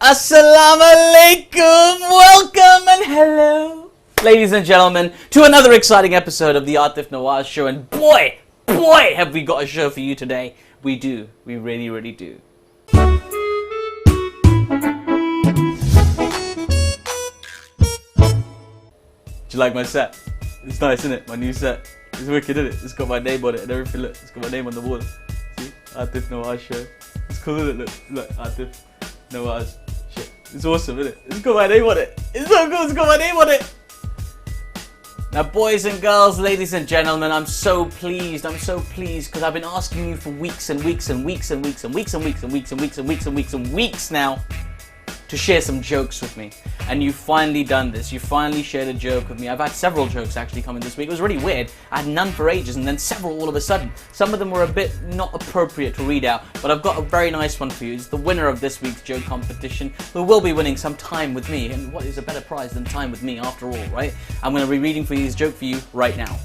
Assalamu alaikum, welcome and hello, ladies and gentlemen, to another exciting episode of the Atif Nawaz Show. And boy, have we got a show for you today. We do, we really do. Do you like my set? It's nice, isn't it? My new set. It's wicked, isn't it? It's got my name on it and everything. Look, it's got my name on the wall. See? Atif Nawaz Show. It's cool, isn't it? Look, Atif Nawaz. Shit. It's awesome, isn't it? It's got my name on it. It's so cool, it's got my name on it. Now, boys and girls, ladies and gentlemen, I'm so pleased because I've been asking you for weeks now to share some jokes with me. And you've finally done this. You finally shared a joke with me. I've had several jokes actually coming this week. It was really weird. I had none for ages and then several all of a sudden. Some of them were a bit not appropriate to read out, but I've got a very nice one for you. It's the winner of this week's joke competition who will be winning some time with me. And what is a better prize than time with me after all, right? I'm going to be reading for you this joke for you right now.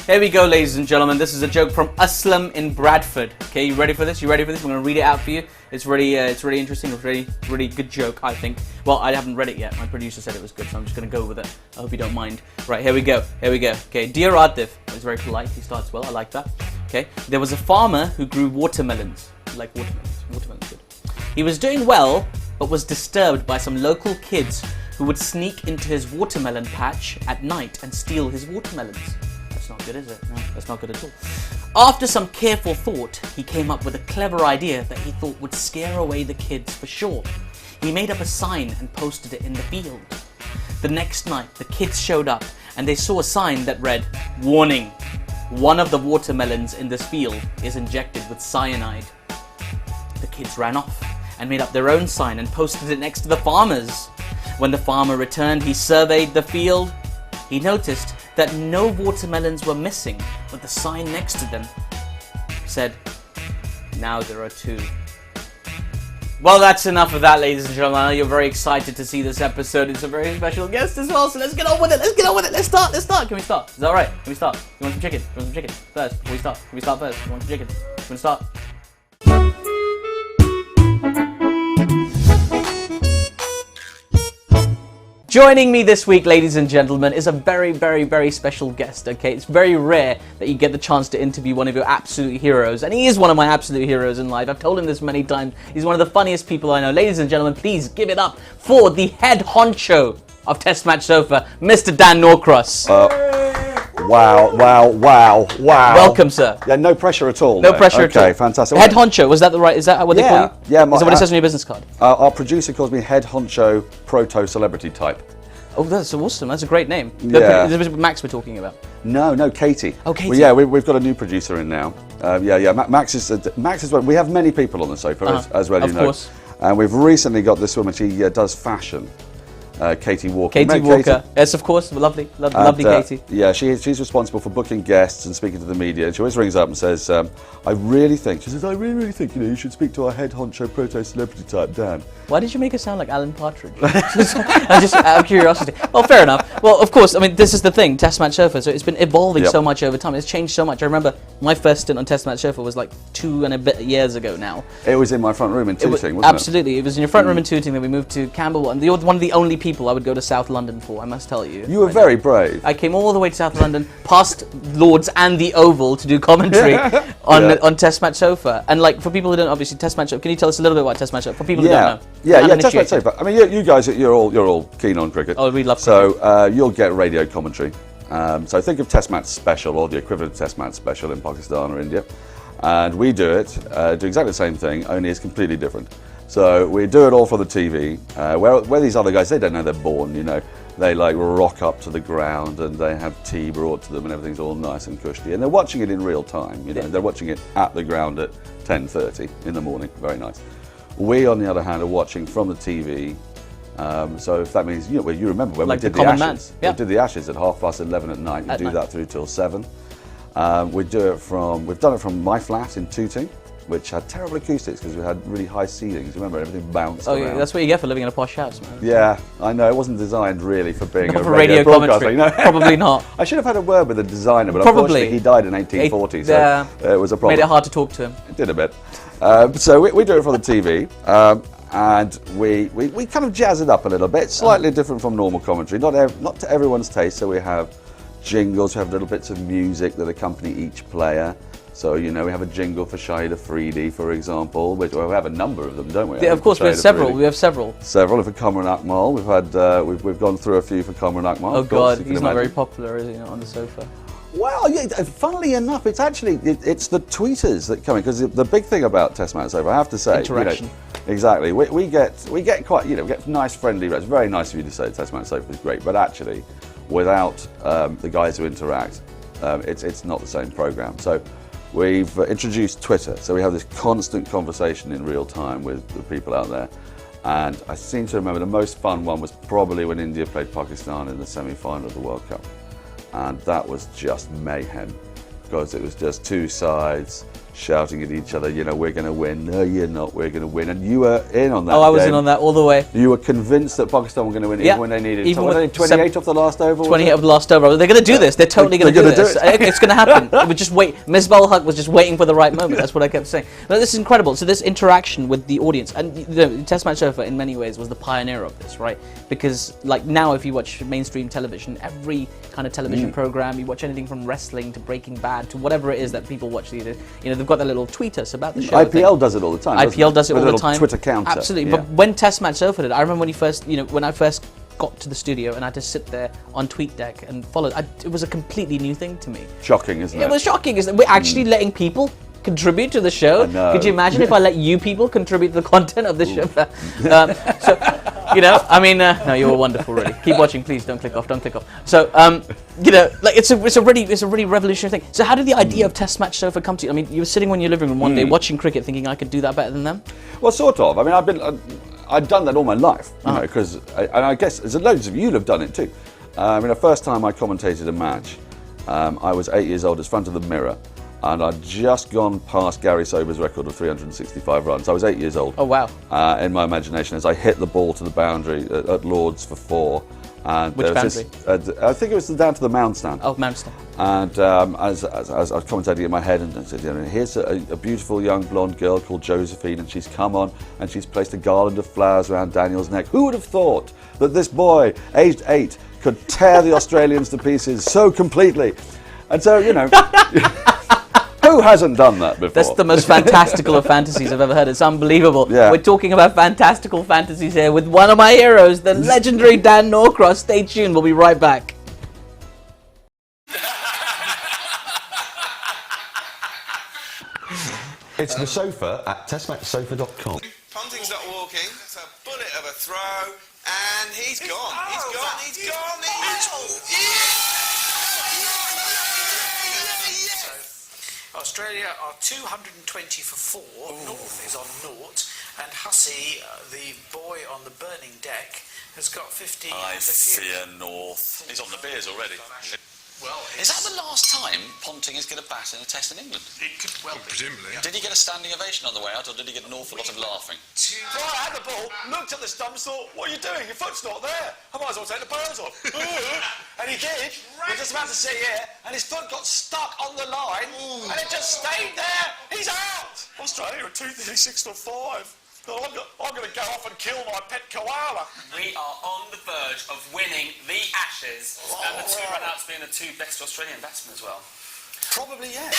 Here we go, ladies and gentlemen. This is a joke from Aslam in Bradford. Okay, you ready for this? I'm going to read it out for you. It's really interesting. It's really good joke, I think. Well, I haven't read it yet. My producer said it was good, so I'm just going to go with it. I hope you don't mind. Right, here we go. Okay, dear Atif. He's very polite. He starts well. I like that. Okay, there was a farmer who grew watermelons. You like watermelons? Watermelons, good. He was doing well, but was disturbed by some local kids who would sneak into his watermelon patch at night and steal his watermelons. That's not good, is it? No, that's not good at all. After some careful thought, he came up with a clever idea that he thought would scare away the kids for sure. He made up a sign and posted it in the field. The next night, the kids showed up and they saw a sign that read, "Warning, one of the watermelons in this field is injected with cyanide." The kids ran off and made up their own sign and posted it next to the farmer's. When the farmer returned, he surveyed the field. He noticed that no watermelons were missing, but the sign next to them said, "Now there are two." Well, that's enough of that, ladies and gentlemen. I know you're very excited to see this episode. It's a very special guest as well, so let's get on with it. Let's start. Can we start? Is that alright? Can we start? You want some chicken? You want some chicken first before we start? Can we start first? You want some chicken? You want to start? Joining me this week, ladies and gentlemen, is a very special guest, okay? It's very rare that you get the chance to interview one of your absolute heroes, and he is one of my absolute heroes in life. I've told him this many times. He's one of the funniest people I know. Ladies and gentlemen, please give it up for the head honcho of Test Match Sofa, Mr. Dan Norcross. Wow. Welcome, sir. Yeah, no pressure at all. No pressure at all. Okay, fantastic. Head honcho, is that what they call you? Yeah. Is that what it says on your business card? Our producer calls me head honcho proto-celebrity type. Oh, that's awesome. That's a great name. Yeah. This is Max we're talking about. No, Katie. Oh, Katie. Well, yeah, we've got a new producer in now. Max is one. We have many people on the sofa, as well, you know. Of course. And we've recently got this woman, she does fashion. Katie Walker. Katie Walker. Yes, of course. Lovely Katie. Yeah, she's responsible for booking guests and speaking to the media. And she always rings up and says, I really think you should speak to our head honcho proto-celebrity type, Dan. Why did you make it sound like Alan Partridge? Just out of curiosity. Well, fair enough. Well, of course, I mean, this is the thing, Test Match Sofa. So it's been evolving so much over time. It's changed so much. I remember my first stint on Test Match Sofa was like 2 and a bit years ago now. It was in my front room in Tooting, wasn't it? Absolutely. It was in your front room in Tooting. Then we moved to Camberwell. And you're one of the only people I would go to South London for, I must tell you. You were very brave. I came all the way to South London, past Lords and the Oval to do commentary on Test Match Sofa. And like, for people who don't, obviously, Test Match Sofa, can you tell us a little bit about Test Match Sofa? For people who don't know. Yeah, Test Match Sofa. I mean, you guys, you're all keen on cricket. Oh, we love cricket. So you'll get radio commentary. So think of Test Match Special or the equivalent of Test Match Special in Pakistan or India. And we do exactly the same thing, only it's completely different. So we do it all for the TV, where these other guys, they don't know they're born, you know. They like rock up to the ground and they have tea brought to them and everything's all nice and cushy. And they're watching it in real time, you know. They're watching it at the ground at 10:30 in the morning, very nice. We, on the other hand, are watching from the TV. So if that means, you remember when like we did the Ashes. We did the Ashes at 11:30 at night. We do that through till 7. We've done it from my flat in Tooting, which had terrible acoustics because we had really high ceilings. Remember, everything bounced around. Yeah, that's what you get for living in a posh house, man. Yeah, I know. It wasn't designed really for being not a for radio broadcaster. No? Probably not. I should have had a word with the designer, but Probably. unfortunately he died in 1840, so it was a problem. Made it hard to talk to him. It did a bit. So we do it for the TV. and we kind of jazz it up a little bit, slightly different from normal commentary. Not to everyone's taste, so we have jingles, we have little bits of music that accompany each player. So, you know, we have a jingle for Shahid Afridi, for example. We have a number of them, don't we? Yeah, of course, we have several. We have several. Several for Kamran Akmal. We've gone through a few for Kamran Akmal. Oh God, he's not very popular, is he? Not on the sofa. Well, yeah. Funnily enough, it's actually it's the tweeters that come in, because the big thing about Test Match Sofa, I have to say, interaction. You know, exactly. We get quite, you know, we get nice friendly. It's very nice of you to say Test Match Sofa is great, but actually, without the guys who interact, it's not the same program. So. We've introduced Twitter, so we have this constant conversation in real time with the people out there. And I seem to remember the most fun one was probably when India played Pakistan in the semi-final of the World Cup. And that was just mayhem, because it was just two sides shouting at each other, you know, we're going to win, no you're not, we're going to win. And you were in on that. Oh, I was in on that all the way. You were convinced that Pakistan were going to win, even when they needed even with 28 off the last over? 28 of the last over. They're going to do this. They're totally going to do this. It's going to happen. We just wait. Misbah al-Haq was just waiting for the right moment. That's what I kept saying. No, this is incredible. So this interaction with the audience, and the Test Match Sofa in many ways was the pioneer of this, right? Because like now, if you watch mainstream television, every kind of television program, you watch anything from wrestling to Breaking Bad to whatever it is that people watch these days, you know, they've got their little tweet us about the show. IPL does it all the time. IPL does it all the time. Twitter counter. Absolutely. Yeah. But when Test Match Sofa did, I remember when I first got to the studio and I had to sit there on TweetDeck and follow. It was a completely new thing to me. Shocking, isn't it? It was shocking. We're actually letting people contribute to the show. Could you imagine if I let you people contribute to the content of the show? So, you know, I mean, no, you were wonderful, really. Keep watching, please. Don't click off. Don't click off. So, you know, like it's a really revolutionary thing. So, how did the idea of Test Match Sofa come to you? I mean, you were sitting in your living room one day watching cricket, thinking I could do that better than them. Well, sort of. I mean, I've done that all my life, you know, because, and I guess there's loads of you have done it too. I mean, the first time I commentated a match, I was 8 years old, in front of the mirror. And I'd just gone past Gary Sober's record of 365 runs. I was 8 years old. Oh, wow. In my imagination, as I hit the ball to the boundary at Lord's for 4. And which boundary? I think it was down to the mound stand. Oh, mound stand. And as I was commentating in my head, and I said, you know, here's a beautiful young blonde girl called Josephine, and she's come on and she's placed a garland of flowers around Daniel's neck. Who would have thought that this boy, aged 8, could tear the Australians to pieces so completely? And so, you know... Who hasn't done that before? That's the most fantastical of fantasies I've ever heard. It's unbelievable. Yeah. We're talking about fantastical fantasies here with one of my heroes, the legendary Dan Norcross. Stay tuned. We'll be right back. It's The Sofa at testmatchsofa.com. Ponting's not walking. It's a bullet of a throw, and he's gone. He's gone. Australia are 220 for 4. North is on naught, and Hussey, the boy on the burning deck, has got 50. I fear North. He's on the beers already. Well, is that the last time Ponting is going to bat in a test in England? It could well be. Presumably. Did he get a standing ovation on the way out, or did he get an awful lot of laughing? Well, I had the ball, looked at the stumps, thought, what are you doing? Your foot's not there. I might as well take the pearls off. And he did. We're just about to see here, and his foot got stuck on the line, and it just stayed there. He's out. Australia are 236 to 5. Well, I'm going to go off and kill my pet koala. We are on the verge of winning the Ashes, and the 2 run-outs being the 2 best Australian batsmen as well. Probably, yes.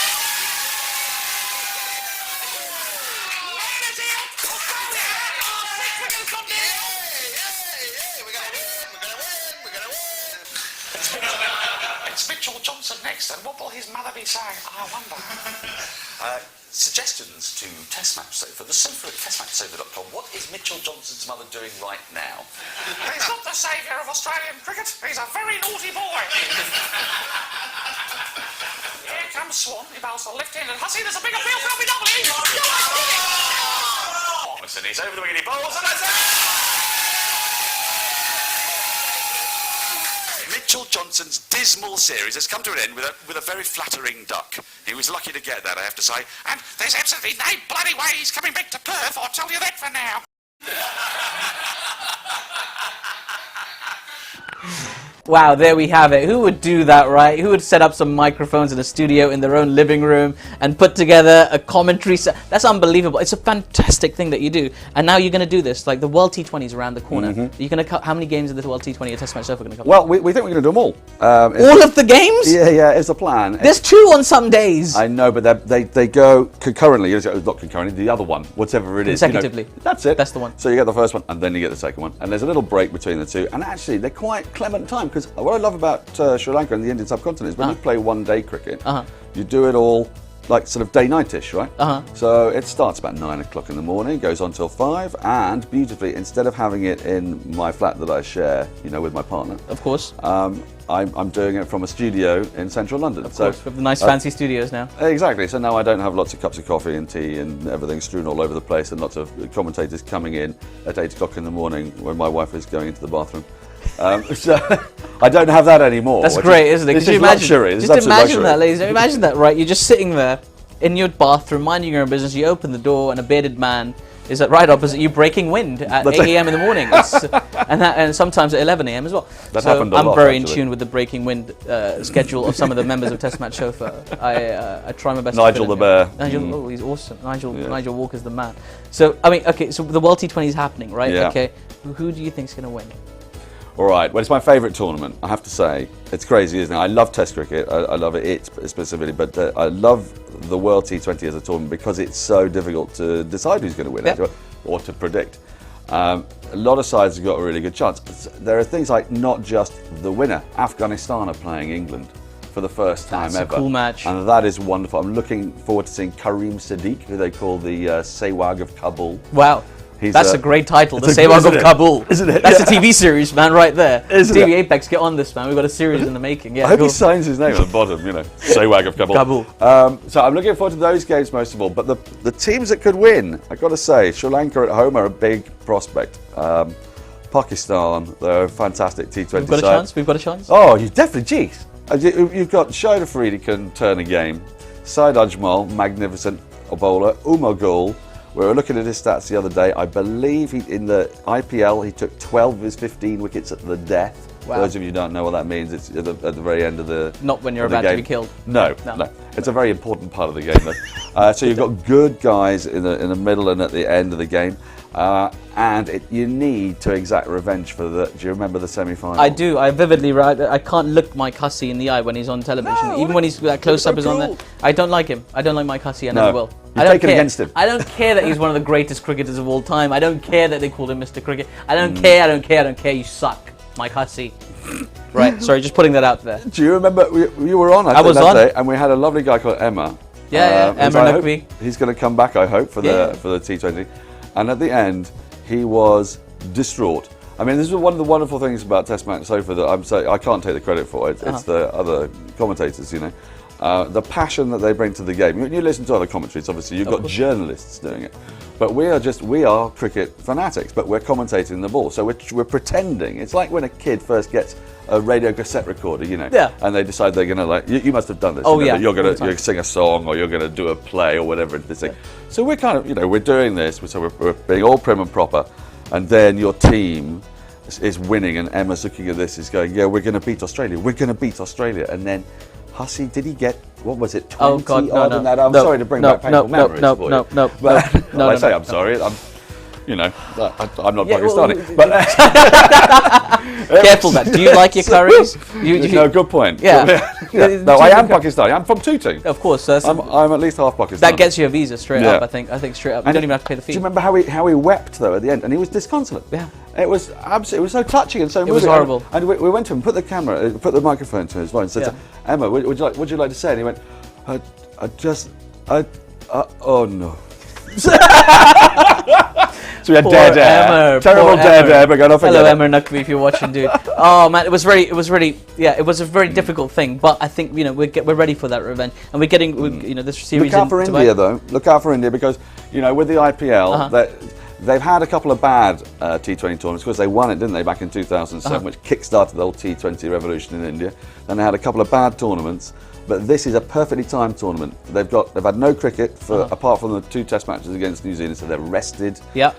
It's Mitchell Johnson next, and what will his mother be saying? I wonder. Suggestions to Test Match Sofa. The sofa at testmatchsofa.com. What is Mitchell Johnson's mother doing right now? He's not the saviour of Australian cricket. He's a very naughty boy. Here comes Swan. He bowls the left-handed Hussey. There's a big appeal for LBW. Listen, he's over the wicket, he bowls, and that's it! Mitchell Johnson's dismal series has come to an end with a very flattering duck. He was lucky to get that, I have to say. And there's absolutely no bloody way he's coming back to Perth, I'll tell you that for now. Wow, there we have it. Who would do that, right? Who would set up some microphones in a studio in their own living room and put together a commentary set? That's unbelievable. It's a fantastic thing that you do. And now you're going to do this. Like the World T20 is around the corner. You're going to how many games of the World T20 at Test Match Sofa going to cover? Well, we think we're going to do them all. All of the games? Yeah, it's a plan. There's 2 on some days. I know, but they go concurrently. Not concurrently, the other one, whatever it is. Consecutively. That's it. That's the one. So you get the first one, and then you get the second one. And there's a little break between the two. And actually, they're quite clement time, because what I love about Sri Lanka and the Indian subcontinent is when you play one-day cricket, you do it all like sort of day-nightish, right? So it starts about 9 o'clock in the morning, goes on till 5, and beautifully, instead of having it in my flat that I share, with my partner, Of course. I'm doing it from a studio in central London. Of course, with the nice fancy studios now. Exactly. So now I don't have lots of cups of coffee and tea and everything strewn all over the place, and lots of commentators coming in at 8 o'clock in the morning when my wife is going into the bathroom. So I don't have that anymore. That's great, isn't it? This Could you is imagine? luxury. This is Just absolute imagine luxury. that, ladies. Imagine that, right? You're just sitting there in your bathroom, minding your own business. You open the door, and a bearded man is right opposite you, breaking wind at 8 a.m. in the morning, and sometimes at 11 a.m. as well. That's so happened a I'm lot, very in actually. tune with the breaking wind schedule of some of the members of Test Match Sofa. I try my best. Nigel to fit the in. Bear. Nigel, oh, he's awesome. Nigel Walker's the man. So I mean, okay, so the World T20 is happening, right? Yeah. Okay, who do you think's going to win? All right. Well, it's my favourite tournament, I have to say. It's crazy, isn't it? I love Test cricket. I love it specifically, but I love the World T20 as a tournament because it's so difficult to decide who's going to win it or to predict. A lot of sides have got a really good chance. There are things like not just the winner. Afghanistan are playing England for the first time That's ever. a cool match. And that is wonderful. I'm looking forward to seeing Kareem Sadiq, who they call the Sehwag of Kabul. Wow. He's That's a great title, the it's a- Sehwag isn't of it? Kabul. Isn't it? That's Yeah. a TV series, man, right there. Isn't TV it? Apex, get on this, man. We've got a series in the making. Yeah, I hope cool. he signs his name at the bottom, Sehwag of Kabul. Kabul. So I'm looking forward to those games most of all. But the teams that could win, I've got to say, Sri Lanka at home are a big prospect. Pakistan, they're a fantastic T20 We've got a side. chance. We've got a chance. Oh, you definitely, geez. You've got Shoaib Afridi can turn a game. Saeed Ajmal, magnificent bowler. Umar Gul, we were looking at his stats the other day. I believe in the IPL he took 12 of his 15 wickets at the death. Wow. For those of you who don't know what that means, it's at the very end of the Not when you're of the about to game. be killed. No. It's a very important part of the game, though. So you've got good guys in the middle and at the end of the game. And you need to exact revenge for the. Do you remember the semi-final? I do. I vividly. I can't look Mike Hussey in the eye when he's on television. No, Even when he's that close up so is on there. cool. I don't like him. I don't like Mike Hussey. I No. never will. You've I don't taken care. against him. I don't care that he's one of the greatest cricketers of all time. I don't care that they called him Mr. Cricket. I don't care. I don't care. I don't care. You suck, Mike Hussey. Right. Sorry, just putting that out there. Do you remember you were on? I think, was that on. day, and we had a lovely guy called Emma. Yeah, who's, Emma I hope Naqvi. He's going to come back, I hope, for Yeah. the T20. And at the end, he was distraught. I mean, this is one of the wonderful things about Test Match Sofa that I can't take the credit for. It's the other commentators, the passion that they bring to the game. You listen to other commentaries, obviously, you've got journalists doing it. But we are cricket fanatics, but we're commentating the ball. So we're pretending. It's like when a kid first gets a radio cassette recorder, Yeah. and they decide they're going to, you must have done this. Oh, yeah, that You're all the going time. to sing a song or you're going to do a play or whatever it is. So we're kind of, we're doing this, so we're being all prim and proper. And then your team is winning, and Emma's looking at this, is going, yeah, we're going to beat Australia. We're going to beat Australia. And then Hussey, did he get, what was it, 20 Oh God, no, odd no. in that? I'm No, sorry to bring no, back painful no, memories no, for no, you. no, But no, I say no. I'm sorry. I'm not Yeah, well, Pakistani. But Careful, that. Do you like your curries? no, good point. Yeah. No, I am Pakistani. I'm from Tooting. Of course. So I'm at least half Pakistani. that gets you a visa straight Yeah. up. I think straight up. You And don't even have to pay the Do fee. you remember how he wept though at the end, and he was disconsolate? Yeah. It was absolutely. It was so touching and so moving. was horrible. And we went to him, put the microphone to his voice, and said, Yeah. "Emma, would you like to say?" And he went, "Oh no." So we had Poor dead air, Emma, terrible poor dead Emma. air. But going off Hello, again. Emma Naqvi, if you're watching, dude. Oh man, it was a very difficult thing. But I think we're ready for that revenge, and we're getting this series. Look out for in India, though. Look out for India because, with the IPL, they've had a couple of bad T20 tournaments because they won it, didn't they, back in 2007, which kick-started the whole T20 revolution in India. Then they had a couple of bad tournaments, but this is a perfectly timed tournament. They've had no cricket apart from the 2 Test matches against New Zealand, so they're rested. Yeah.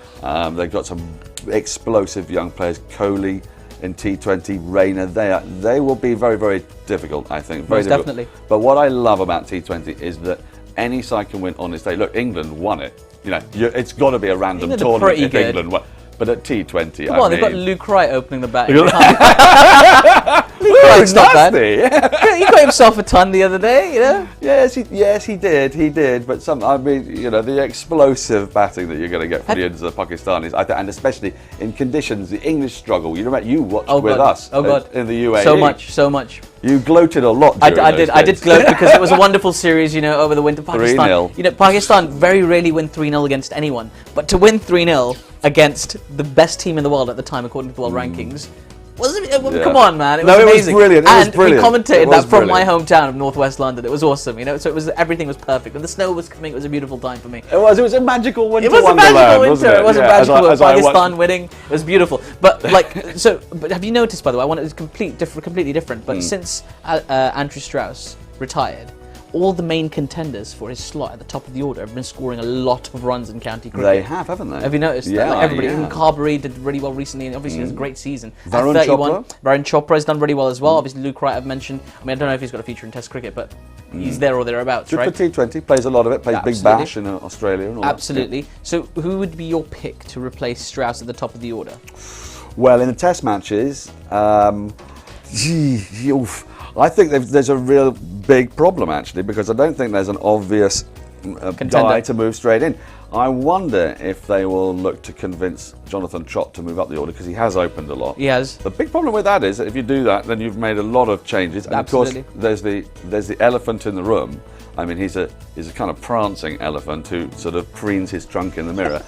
They've got some explosive young players. Kohli in T20, Reina, they will be very, very difficult, I think. Very Most difficult. definitely. But what I love about T20 is that any side can win on its day. Look, England won it. You know, it's got to be a random England are tournament pretty if good. England won. But at T20, Come on, they've got Luke Wright opening the batting. Ooh, Wright's not bad. nasty. He got himself a ton the other day, you know? Yes, he did. But I mean, you know, the explosive batting that you're going to get from the Indians and the Pakistanis, and especially in conditions, the English struggle. You remember, you watched with us in the UAE. So much. You gloated a lot. I during those did days. gloat because it was a wonderful series, you know, over the winter. Pakistan, 3-0. you know, Pakistan very rarely win 3-0 against anyone, but to win 3-0 against the best team in the world at the time, according to the world rankings, wasn't it? Yeah. Come on, man! It was No, it was amazing. brilliant. It was and brilliant. we commentated It was that from my brilliant. hometown of northwest London. It was awesome, you know. So everything was perfect, and the snow was coming. It was a beautiful time for me. It was a magical winter It was a wonderland, magical wasn't winter. It was a magical As I Pakistan watched- winning. It was beautiful. But like, but have you noticed, by the way? I want it to completely different. But since Andrew Strauss retired, all the main contenders for his slot at the top of the order have been scoring a lot of runs in county cricket. They have, haven't they? Have you noticed that? Yeah, Like everybody, yeah. even Carberry did really well recently, and obviously he has a great season. Varun At 31, Chopra? Varun Chopra has done really well as well. Obviously, Luke Wright I've mentioned. I mean, I don't know if he's got a future in Test cricket, but he's there or thereabouts, Good right? for T20, plays a lot of it, plays Big Absolutely. Bash in Australia and all Absolutely. So, who would be your pick to replace Strauss at the top of the order? that. Well, in the Test matches, I think there's a real big problem actually, because I don't think there's an obvious guy to move straight in. I wonder if they will look to convince Jonathan Trott to move up the order, because he has opened a lot. He has. The big problem with that is that if you do that, then you've made a lot of changes. And Absolutely. of course, there's the elephant in the room. I mean, he's a kind of prancing elephant who sort of preens his trunk in the mirror.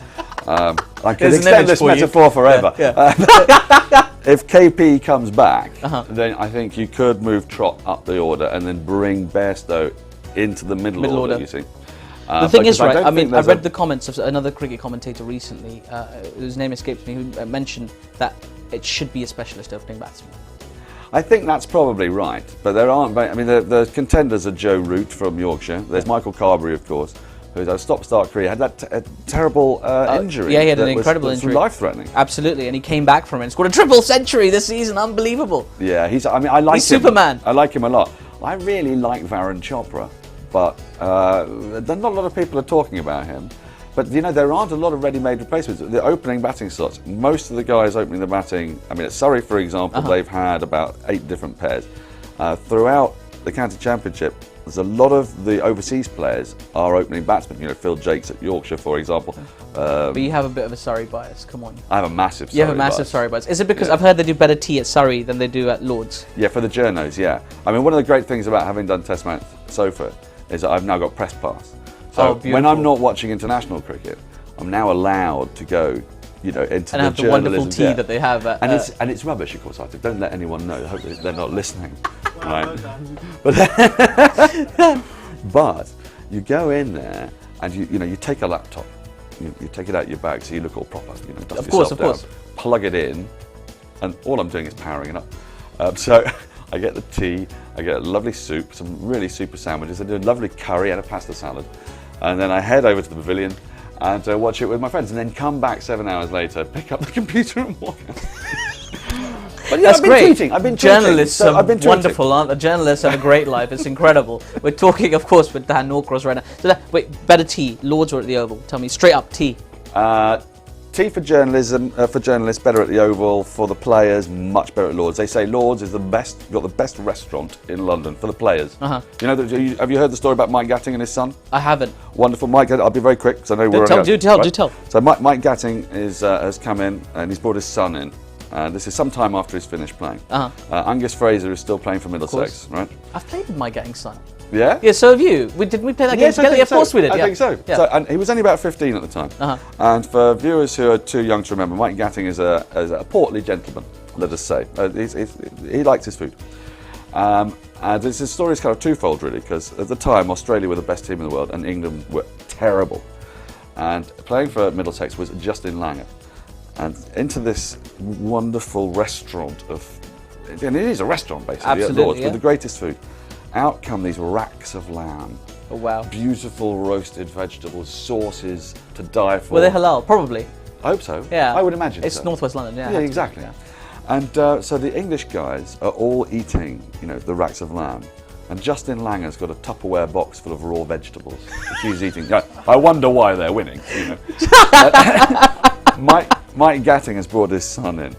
I could There's an extend image this for you. metaphor forever. Yeah. If KP comes back, Uh-huh. then I think you could move Trott up the order and then bring Bairstow into the middle order, you see. The thing is, because right, don't I mean, think I there's read the comments of another cricket commentator recently, whose name escapes me, who mentioned that it should be a specialist opening batsman. I think that's probably right, but there aren't. I mean, the contenders are Joe Root from Yorkshire. There's Michael Carberry, of course, who's a stop-start career. Had that terrible injury. Yeah, he had an that was- incredible that's injury. life-threatening. Absolutely, and he came back from it and scored a triple century this season. Unbelievable. Yeah, I like He's him. Superman. I like him a lot. I really like Varun Chopra, but not a lot of people are talking about him. But, you know, there aren't a lot of ready-made replacements. The opening batting slots, most of the guys opening the batting, I mean, at Surrey, for example, they've had about 8 different pairs. Throughout the county championship, there's a lot of the overseas players are opening batsmen. You know, Phil Jakes at Yorkshire, for example. But you have a bit of a Surrey bias, come on. I have a massive You have a Surrey massive bias. Surrey bias. Is it because Yeah. I've heard they do better tea at Surrey than they do at Lord's? Yeah, for the journos, yeah. I mean, one of the great things about having done Test match sofa is that I've now got press pass. So when beautiful. I'm not watching international cricket, I'm now allowed to go, you know, into And the have the wonderful journalism, tea yeah. that they have at... And it's rubbish, of course. I don't let anyone know. I hope they're not listening. Right. But you go in there and you take a laptop, you take it out of your bag so you look all proper. You know, dust Of course, yourself of course. down, plug it in, and all I'm doing is powering it up. So I get the tea, I get a lovely soup, some really super sandwiches, I do a lovely curry and a pasta salad, and then I head over to the pavilion and watch it with my friends, and then come back 7 hours later, pick up the computer and walk out. But, yeah, That's I've been great. tweeting. I've been tweeting. Journalists So are I've been tweeting. wonderful, aren't they? Journalists have a great life. It's incredible. We're talking, of course, with Dan Norcross right now. So wait, better tea, Lords or at the Oval? Tell me straight up, tea. Tea for journalism, for journalists, better at the Oval. For the players, much better at Lords. They say Lords is the best, got the best restaurant in London for the players. You know, have you heard the story about Mike Gatting and his son? I haven't. Wonderful, Mike. I'll be very quick because I know we're tell, only- do tell, right? do tell. So Mike Gatting has come in and he's brought his son in. This is some time after he's finished playing. Angus Fraser is still playing for Middlesex, right? I've played with my Gatting son. Yeah? Yeah, so have you. Did we play that game Yes, I together? think Yeah, of course so. we did. I yeah. think so. Yeah. And he was only about 15 at the time. And for viewers who are too young to remember, Mike Gatting is a portly gentleman, let us say. He likes his food. And his story is kind of twofold, really, because at the time, Australia were the best team in the world and England were terrible. And playing for Middlesex was Justin Langer. And into this wonderful restaurant and it is a restaurant, basically, Absolutely, at Lord's, yeah. with the greatest food. Out come these racks of lamb. Oh, wow. Beautiful roasted vegetables, sauces to die for. Were they halal? Probably. I hope so. Yeah. I would imagine It's so. northwest London, yeah. Yeah, exactly. And so the English guys are all eating, the racks of lamb. And Justin Langer's got a Tupperware box full of raw vegetables, which he's eating. I wonder why they're winning. Mike Gatting has brought his son in.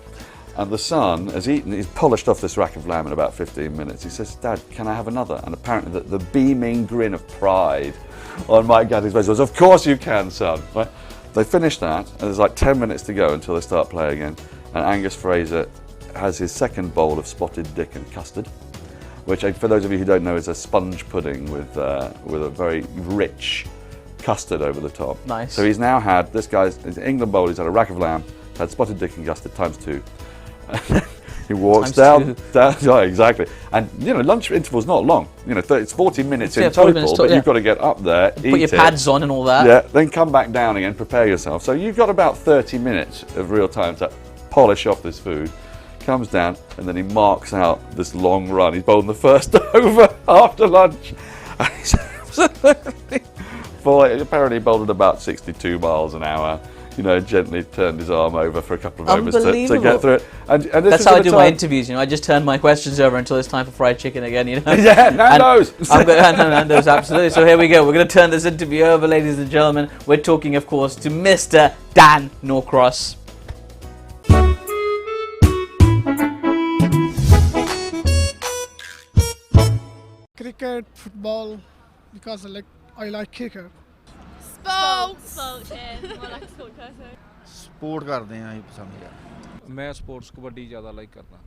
And the son has eaten, he's polished off this rack of lamb in about 15 minutes. He says, Dad, can I have another? And apparently the beaming grin of pride on Mike Gatting's face was, of course you can, son. Right? They finish that, and there's like 10 minutes to go until they start play again. And Angus Fraser has his second bowl of spotted dick and custard, which, for those of you who don't know, is a sponge pudding with a very rich custard over the top. Nice. So he's now had, this guy's his England bowl, he's had a rack of lamb, had spotted dick and custard times 2. He walks down, yeah, exactly. And lunch interval's not long. It's 40 minutes in total, 40 minutes but you've got to get up there, eat put your pads on and all that. Yeah, then come back down again, prepare yourself. So you've got about 30 minutes of real time to polish off this food. Comes down, and then he marks out this long run. He's bowling the first over after lunch. And he's absolutely apparently bowled at about 62 miles an hour. Gently turned his arm over for a couple of moments to get through it. And that's how I do my interviews. I just turn my questions over until it's time for fried chicken again. Yeah, Nando's. Nando's, absolutely. So here we go. We're going to turn this interview over, ladies and gentlemen. We're talking, of course, to Mr. Dan Norcross. Cricket, football, because I like cricket. Sports yeah, more like sport person. Support ਕਰਦੇ ਆਂ ਇਹ ਪਸੰਦ ਕਰਦੇ ਮੈਂ sports kabaddi ਜ਼ਿਆਦਾ like ਕਰਦਾ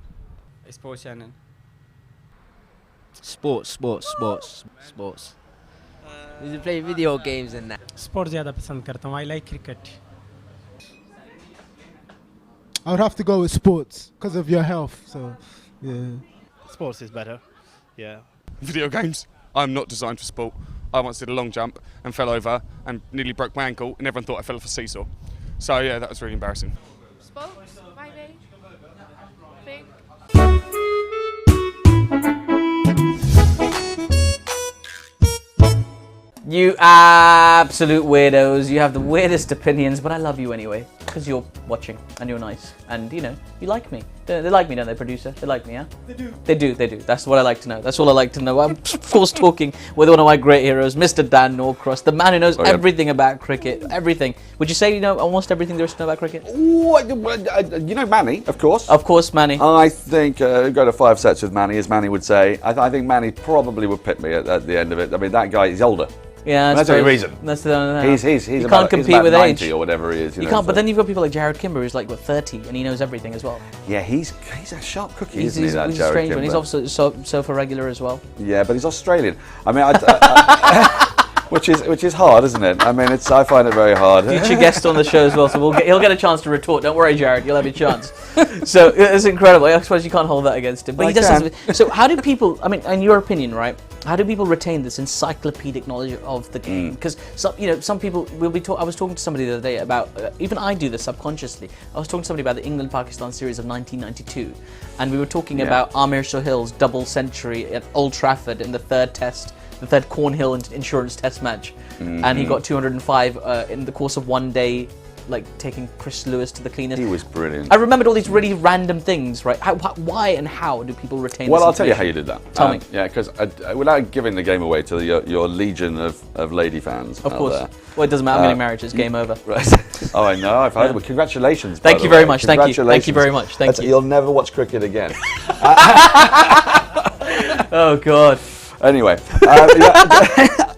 sports channel sports we play video games and that sport ज़्यादा पसंद करता हूँ I like cricket I would have to go with sports because of your health so yeah sports is better yeah video games I'm not designed for sport I once did a long jump and fell over and nearly broke my ankle and everyone thought I fell off a seesaw. So yeah, that was really embarrassing. Sports, maybe. Think. You absolute weirdos. You have the weirdest opinions, but I love you anyway. Because you're watching and you're nice. And, you like me. They like me, don't they, producer? They like me, yeah? They do. They do. That's what I like to know. That's all I like to know. I'm, of course, talking with one of my great heroes, Mr. Dan Norcross, the man who knows everything about cricket. Everything. Would you say you know almost everything there is to know about cricket? Manny, of course. Of course, Manny. I think, go to 5 sets with Manny, as Manny would say. I think Manny probably would pick me at the end of it. I mean, that guy, he's older. Yeah, that's the only reason. That's the he's you about, can't compete he's about with 90 age or whatever he is. You can't. But then you've got people like Jared Kimber, who's like 30, and he knows everything as well. Yeah, he's a sharp cookie, he's isn't he? That he's Jared a strange Kimber. one. He's also sofa regular as well. Yeah, but he's Australian. I mean, which is hard, isn't it? I mean, I find it very hard. Future guest on the show as well, so he'll get a chance to retort. Don't worry, Jared, you'll have your chance. So it's incredible. I suppose you can't hold that against him. But he does. So how do people? I mean, in your opinion, right? How do people retain this encyclopedic knowledge of the game? Because some people will be. I was talking to somebody the other day about. Even I do this subconsciously. I was talking to somebody about the England-Pakistan series of 1992, and we were talking about Amir Sohail's double century at Old Trafford in the third test. The third Cornhill Insurance Test match, and he got 205 in the course of one day, like taking Chris Lewis to the cleaners. He was brilliant. I remembered all these really random things, right? Why and how do people retain? Well, this I'll tell you how you did that. Tell me. Yeah, because without giving the game away to your legion of lady fans. Of course. Well, it doesn't matter. I'm getting married. It's game over. Right. Oh, I know. I've heard. Well, congratulations. Thank you very much. Thank you. Thank you very much. Thank you. You'll never watch cricket again. Oh God. Anyway,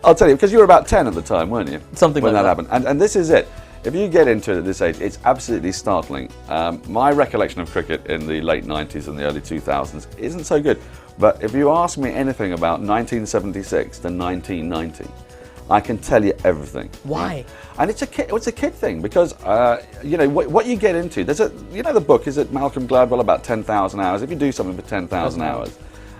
I'll tell you, because you were about 10 at the time, weren't you? Something when like that happened. And this is it. If you get into it at this age, it's absolutely startling. My recollection of cricket in the late 90s and the early 2000s isn't so good. But if you ask me anything about 1976 to 1990, I can tell you everything. Why? Right? And it's a kid thing, because what you get into. There's the book is it Malcolm Gladwell about 10,000 hours. If you do something for 10,000 hours.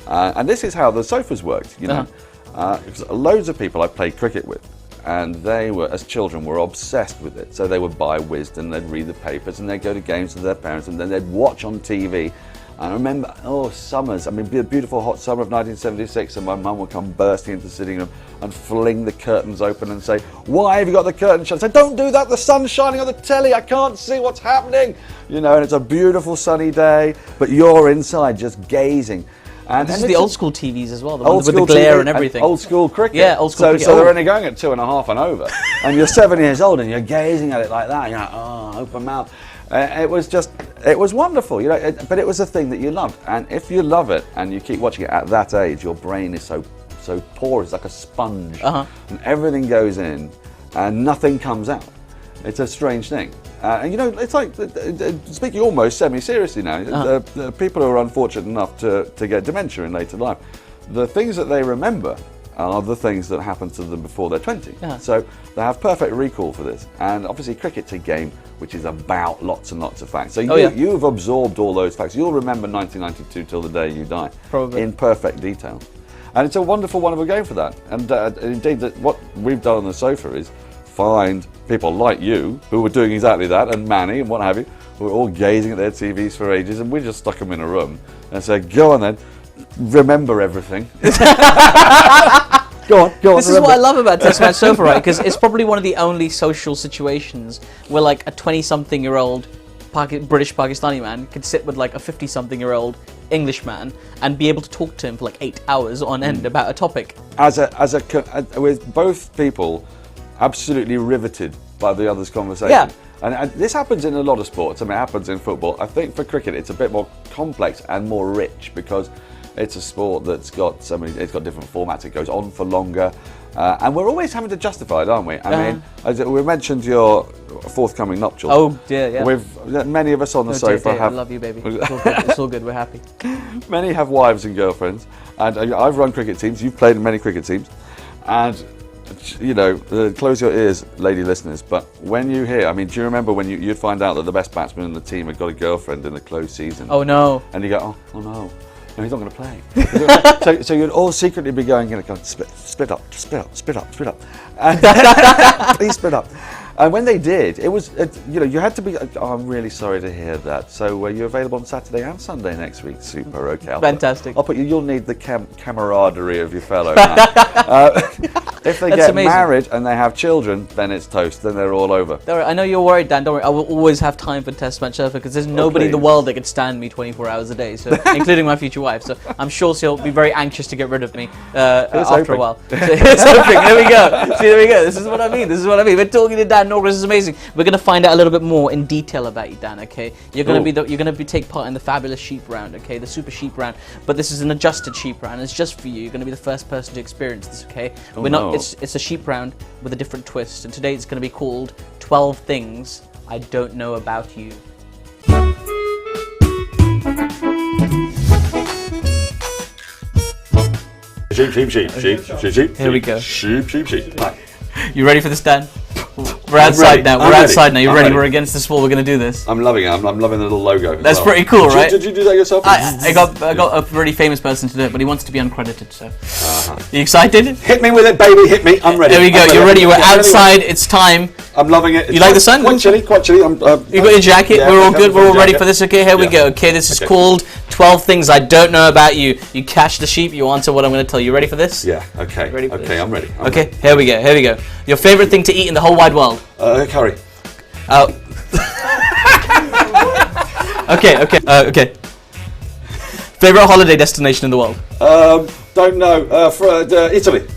And this is how the sofas worked, because loads of people I played cricket with, and they were, as children, were obsessed with it. So they would buy Wisden, they'd read the papers, and they'd go to games with their parents, and then they'd watch on TV. I remember, summers. I mean, the beautiful hot summer of 1976, and my mum would come bursting into the sitting room and fling the curtains open and say, "Why have you got the curtains shut?" I said, "Don't do that, the sun's shining on the telly, I can't see what's happening." You know, and it's a beautiful sunny day, but you're inside just gazing. And this is it's the a- old school TVs as well, the ones with the glare TV and everything. Old school cricket. Yeah, old school cricket. So they're only going at 2.5 and over. And you're 7 years old and you're gazing at it like that. You're like, oh, open mouth. It was wonderful, you know, but it was a thing that you loved. And if you love it and you keep watching it at that age, your brain is so porous, like a sponge. And everything goes in and nothing comes out. It's a strange thing. And you know, it's like, speaking almost semi-seriously now, people who are unfortunate enough to get dementia in later life, the things that they remember are the things that happened to them before they're 20. So they have perfect recall for this. And obviously cricket's a game which is about lots and lots of facts. So you've absorbed all those facts. You'll remember 1992 till the day you die. Probably. In perfect detail. And it's a wonderful, wonderful game for that. And indeed, what we've done on the sofa is find people like you who were doing exactly that, and Manny and what have you, who were all gazing at their TVs for ages, and we just stuck them in a room and said, "Go on then, remember everything." Go on. This is what I love about Test Match Sofa, right? Because it's probably one of the only social situations where like a 20-something-year-old British Pakistani man could sit with like a 50-something-year-old English man and be able to talk to him for like 8 hours on end about a topic. With both people absolutely riveted by the other's conversation. Yeah. And this happens in a lot of sports. I mean, it happens in football. I think for cricket, it's a bit more complex and more rich because it's a sport that's got it's got different formats. It goes on for longer, and we're always having to justify it, aren't we? I mean, as we mentioned your forthcoming nuptials. Oh dear, yeah. Many of us on the sofa have. I love you, baby. It's all good. It's all good. We're happy. Many have wives and girlfriends, and I've run cricket teams. You've played in many cricket teams, and you know, close your ears, lady listeners, but when you hear, I mean, do you remember when you'd find out that the best batsman in the team had got a girlfriend in the closed season? Oh no. And you go, oh no, he's not going to play. so you'd all secretly be going, split up, and please split up. And when they did, it was, you had to be, oh, I'm really sorry to hear that. So you're available on Saturday and Sunday next week. Super, okay. Fantastic. I'll put you, you'll need the camaraderie of your fellow man. If they get married and they have children, then it's toast, then they're all over. Don't worry, I know you're worried, Dan, don't worry, I will always have time for Test Match Sofa because there's nobody in the world that could stand me 24 hours a day, so including my future wife, so I'm sure she'll be very anxious to get rid of me after a while. So, here's hoping, there we go. See, there we go, this is what I mean, We're talking to Dan Norgren, this is amazing. We're going to find out a little bit more in detail about you, Dan, okay? You're going to take part in the fabulous sheep round, okay? The super sheep round, but this is an adjusted sheep round, it's just for you. You're going to be the first person to experience this, okay? It's a sheep round with a different twist, and today it's going to be called 12 Things I Don't Know About You. Sheep. Here we go. Sheep. Right. You ready for this, Dan? We're outside now. We're outside now. You ready? We're against this wall. We're going to do this. I'm loving it. I'm loving the little logo. That's pretty cool, right? Did you do that yourself? I got a really famous person to do it, but he wants to be uncredited. So, you excited? Hit me with it, baby. Hit me. I'm ready. There we go. You're ready. We're outside. It's time. I'm loving it. You like the sun? Quite chilly. You got your jacket. Yeah, we're all good. We're all ready for this. Okay, here we go. Okay, this is called 12 Things I Don't Know About You. You catch the sheep. You answer what I'm going to tell you. Ready for this? Yeah. Okay. Ready for this? I'm ready. Okay. Here we go. Your favorite thing to eat in the whole wide world? Curry. Oh. Okay. Favorite holiday destination in the world? Don't know. Italy.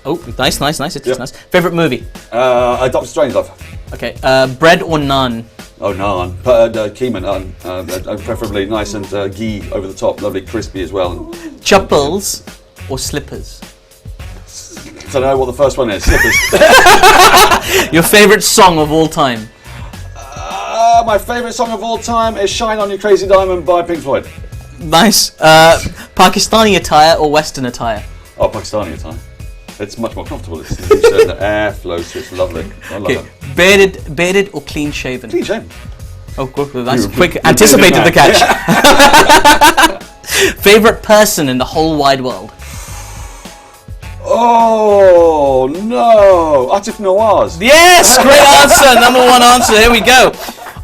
Oh, nice. It's nice. Favorite movie? Dr. Strangelove. Okay. Bread or naan? Oh, naan. Keema naan. Preferably nice and ghee over the top. Lovely, crispy as well. Chappals or slippers? Don't know what the first one is. Slippers. Your favorite song of all time? My favourite song of all time is Shine On You Crazy Diamond by Pink Floyd. Nice. Pakistani attire or Western attire? Oh, Pakistani attire. It's much more comfortable. It's the air flows, so it's lovely. I love it. Bearded or clean shaven? Clean shaven. Oh, good. Nice. Quick. Anticipated the catch. Favorite person in the whole wide world? Oh no, Atif Nawaz. Yes, great answer. Number one answer. Here we go.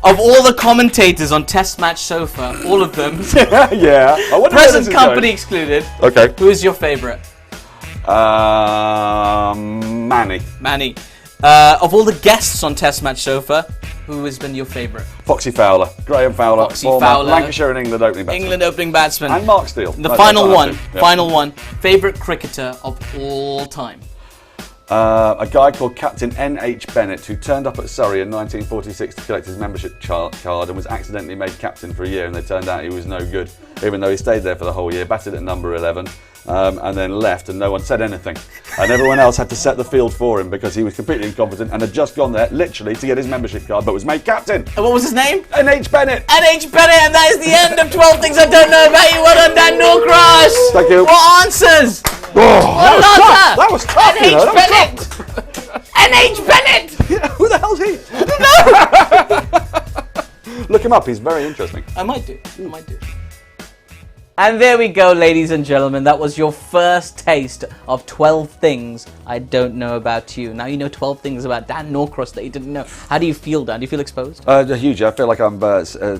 Of all the commentators on Test Match Sofa, all of them, Yeah. I wonder where this present is company going. excluded, Okay. who is your favourite? Manny. Manny. Of all the guests on Test Match Sofa, who has been your favourite? Foxy Fowler. Graham Fowler. Foxy former Fowler. Lancashire and England opening batsman. England opening batsman. And Mark Steele. The That's final our one. two. Yeah. Final one. Favourite cricketer of all time? A guy called Captain N.H. Bennett, who turned up at Surrey in 1946 to collect his membership card and was accidentally made captain for a year, and they turned out he was no good, even though he stayed there for the whole year, batted at number 11, and then left, and no one said anything. And everyone else had to set the field for him because he was completely incompetent and had just gone there, literally, to get his membership card, but was made captain. And what was his name? N.H. Bennett. N.H. Bennett, and that is the end of 12 Things I Don't Know About You. Well done, Dan Norcross. Thank you. What answers? That was tough, you know, N.H. Bennett. Yeah, who the hell's he? Look him up, he's very interesting. I might do. And there we go, ladies and gentlemen. That was your first taste of 12 things I don't know about you. Now you know 12 things about Dan Norcross that you didn't know. How do you feel, Dan? Do you feel exposed? Hugely. I feel like I'm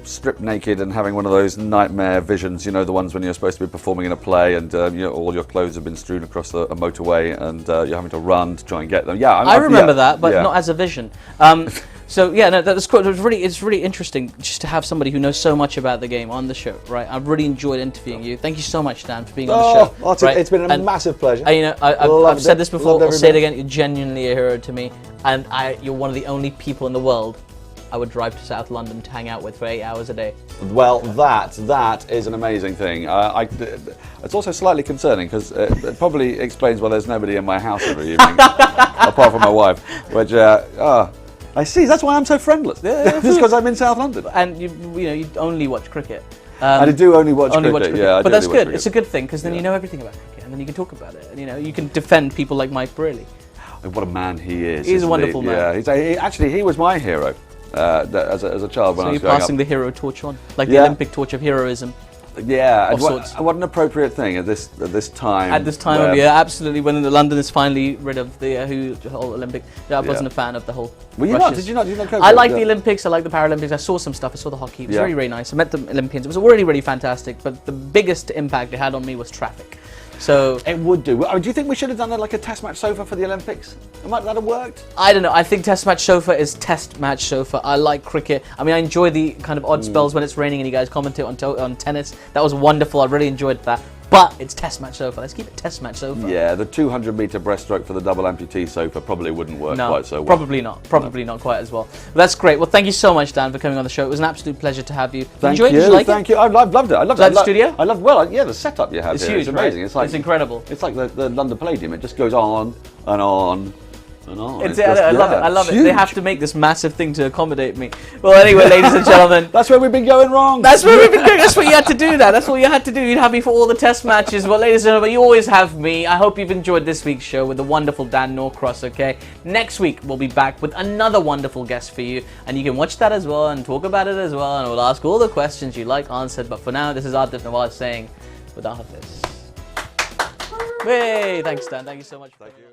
stripped naked and having one of those nightmare visions, you know, the ones when you're supposed to be performing in a play and all your clothes have been strewn across a motorway and you're having to run to try and get them. Yeah, I remember that, but not as a vision. So yeah, no, that's cool. It's really interesting just to have somebody who knows so much about the game on the show, right? I've really enjoyed interviewing you. Thank you so much, Dan, for being on the show. Martin, it's been a massive pleasure. I've said this before. I'll say it again. again. You're genuinely a hero to me, and you're one of the only people in the world I would drive to South London to hang out with for 8 hours a day. Well, that is an amazing thing. It's also slightly concerning because it probably explains why there's nobody in my house every evening, apart from my wife. Which, I see. That's why I'm so friendless. Just because I'm in South London. And you only watch cricket. I do only watch cricket. Yeah, but that's good. It's a good thing because then you know everything about cricket, and then you can talk about it, and you can defend people like Mike Brearley. What a man he is! He's a wonderful man. Yeah, he was my hero as a child when I was growing up. So you're passing the hero torch on, like the Olympic torch of heroism. Yeah, of sorts. What an appropriate thing at this time. At this time of year, absolutely. When London is finally rid of the whole Olympic, I wasn't a fan of the whole. Were you not? Did you not? I like the Olympics. I like the Paralympics. I saw some stuff. I saw the hockey. It was very, very nice. I met the Olympians. It was really, really fantastic. But the biggest impact it had on me was traffic. So it would do. Do you think we should have done like a test match sofa for the Olympics? Might that have worked? I don't know. I think test match sofa is test match sofa. I like cricket. I mean, I enjoy the kind of odd spells when it's raining and you guys commentate on tennis. That was wonderful. I really enjoyed that. But it's test match sofa. Let's keep it test match sofa. Yeah, the 200-metre breaststroke for the double amputee sofa probably wouldn't work quite so well. Probably not. Probably not quite as well. But that's great. Well, thank you so much, Dan, for coming on the show. It was an absolute pleasure to have you. Thank you. Did you like Thank you. I loved it. I loved it. Like the studio? I loved. the setup you have it's here. Huge, It's amazing. Right? It's like it's incredible. It's like the London Palladium. It just goes on and on. I love it. I love it. They have to make this massive thing to accommodate me. Well, anyway, ladies and gentlemen, that's where we've been going wrong. That's where we've been going. That's what you had to do. That's what you had to do. You'd have me for all the test matches. Well, ladies and gentlemen, you always have me. I hope you've enjoyed this week's show with the wonderful Dan Norcross. Okay, next week we'll be back with another wonderful guest for you, and you can watch that as well and talk about it as well, and we'll ask all the questions you like answered. But for now, this is Atif Nawaz saying, with Hafiz. Hey, thanks, Dan. Thank you so much. Thank you.